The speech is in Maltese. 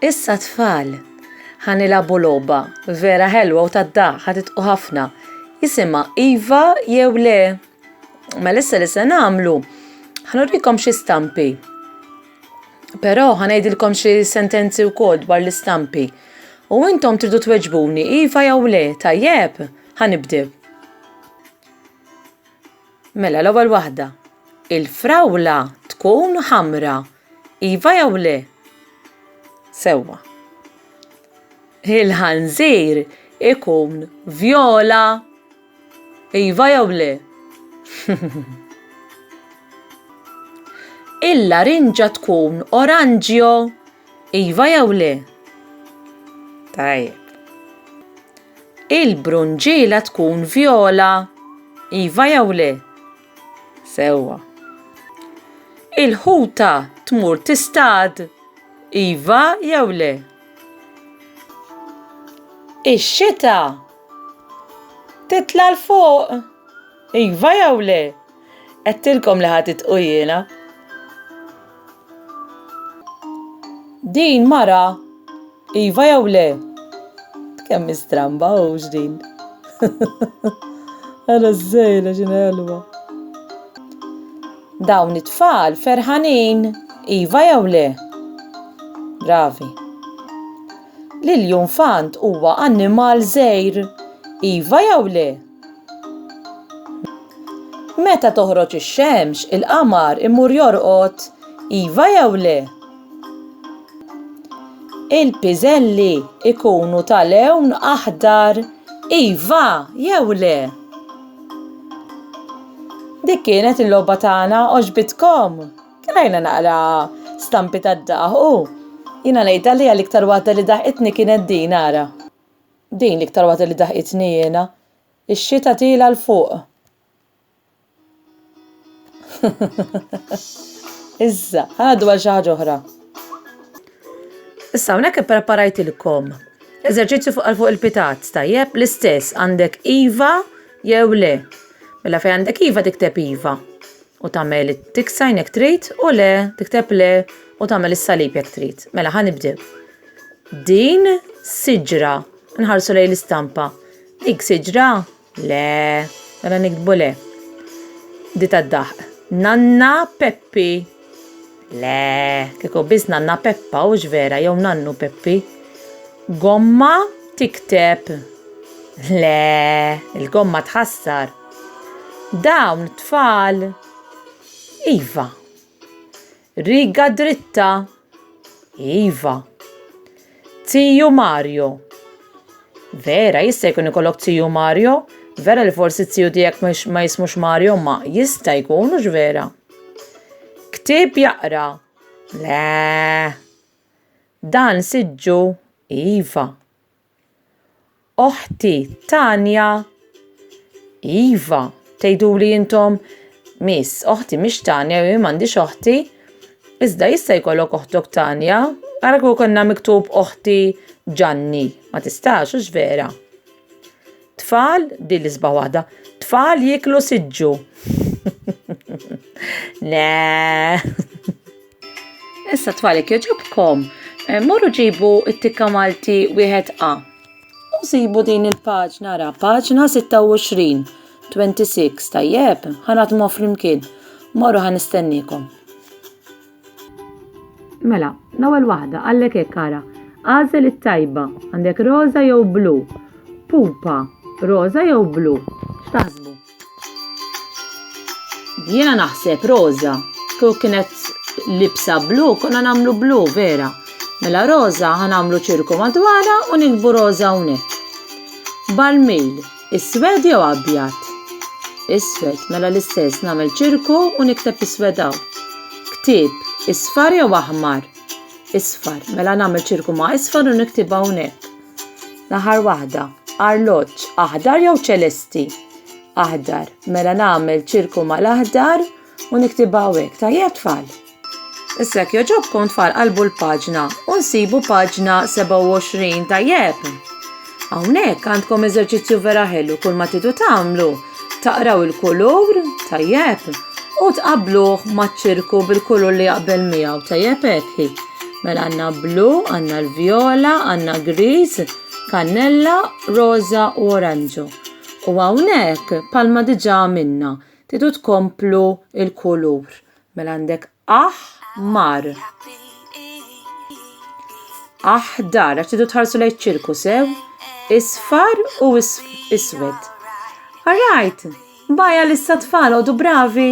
Issa tfal, ħanilabu logħba vera ħelwa u tad-daħ ħatitqu ħafna. Isimha Iva jew le. Mela issa li se nagħmlu ħanurikom xi stampi. Però ħanejdilkom xi sentenzi wkoll dwar l-istampi. U intom tridu tweġbuni Iva jew le, tajjeb? Ħanibdew. Mela l-ewwel waħda. Il-frawla tkun ħamra. Iva jew le? Sewwa. Il-ħanżir ikun vjola. Iva jew le? Il-larinġa tkun oranġjo. Iva jew le? Tajjeb. Il-brunġiela tkun vjola. Iva jew le? Sewwa. Il-ħuta tmur tistad. Iva jew le? Ix-xita titla' l fuq. Iva jew le? Qedtilkom li ħatitqu jiena. Din mara. Iva jew le? Kemm mistramba hux din. Ara żejra x'inha ħelwa. Dawn it-tfal ferħanin. Iva jew le? Bravi. L-iljunfant huwa annimal żgħir. Iva jew le? Meta toħroġ ix-xemx il-qamar imur jorqod. Iva jew le? Il-piżelli ikunu tal-lewn aħdar. Iva jew le? Dik kienet il-logħba tagħna oġbitkom. Krajna naqra stampi tad-daħ jiena ngħidha li l-iktar waħda li daħqitni kienet din ara. Din l-iktar waħda li daħqitni jiena. Ix-xita tila l fuq. Issa, ħadu għal xi ħaġa oħra. Issa hawnhekk ippreparajtilkom eżerċizzju fuq il-pitat, tajjeb l-istess għandek Iva jew le. Mela fejn għandek Iva tikteb Iva u tagħmel it-tiksajn jekk trid u le tikteb le u tagħmel is-salib jekk trid. Mela ħanibdew. Din siġra, nħarsu lejn l-istampa. Dik siġra? Le, mela nikdbu le. Di tad-daħq. Nanna Peppi. Le, kieku biss Nanna Peppa hux vera jew Nannu Peppi. Gomma tikteb. Le, il-gomma tħassar. Dawn tfal. Iva. Riga dritta. Iva. Tiju Mario. Vera, jista' jkun ikollok Tiju Mario? Vera li forsi tiju tiegħek ma jismux Mario, ma jista' jkun hux vera. Ktieb jaqra. Le. Dan siġġu. Iva. Oħti Tanja. Iva. Tgħiduli intom miss, oħti mhix Tanja jew m'għandix oħti. Iżda jista' jkollok oħtok Tanja. Ara kieku konna miktub oħti Ġanni. Ma tistax hux vera. Tfal, din l-isba' waħda. Tfal jiklu siġġu. Le. Issa tfal jekk jogħġobkom, morru ġibu t-tikka Malti wieħed A. U sibu din il-paġna ra, paġna 26, 26, tajjeb, ħanatmu flimkien. Morru ħanistennikom. Mela, l-ewwel waħda għallek hekk ara. Għażel it-tajba, għandek roża jew blu. Pupa, roża jew blu. X'taħsbu? Jiena naħseb roża. Kieku kienet libsa blu, konna nagħmlu blu vera. Mela roża ħanamlu ċirku madwarha u nikbu roża hawnhekk. Balmil, iswed jew abjad? Iswed, mela l-istess nagħmel ċirku u nikteb iswed hawn. Ktieb, isfar jew aħmar? Isfar, mela nagħmel ċirku ma' isfar u niktib hawnhekk. L-aħħar waħda, arloġġ, aħdar jew ċelesti? Aħdar, mela nagħmel ċirku mal-aħdar u niktib hawnhekk. Tajjeb tfal. Issa jekk jogħġobkom tfal qalbu l-paġna u nsibu paġna 27 tajjeb. Hawnhekk għandkom eżerċizzju vera ħelu kull ma tidu tagħmlu. Taqraw il-kulur tajjeb u tqabbluh maċ-ċirku bil-kulur li jaqbel miegħu tajjeb hekk. Mela għandna blu, għandna l-vjola, għandna griż, kannella, rosa u oranġu. U hawnhekk palma diġà minna, tidu tkomplu il-kulur. Mela għandek aħmar. Aħdar, għax tidu tħarsu lejn ċirku sew, isfar u iswed. Alright, bajja l-issa tfal, għodu bravi.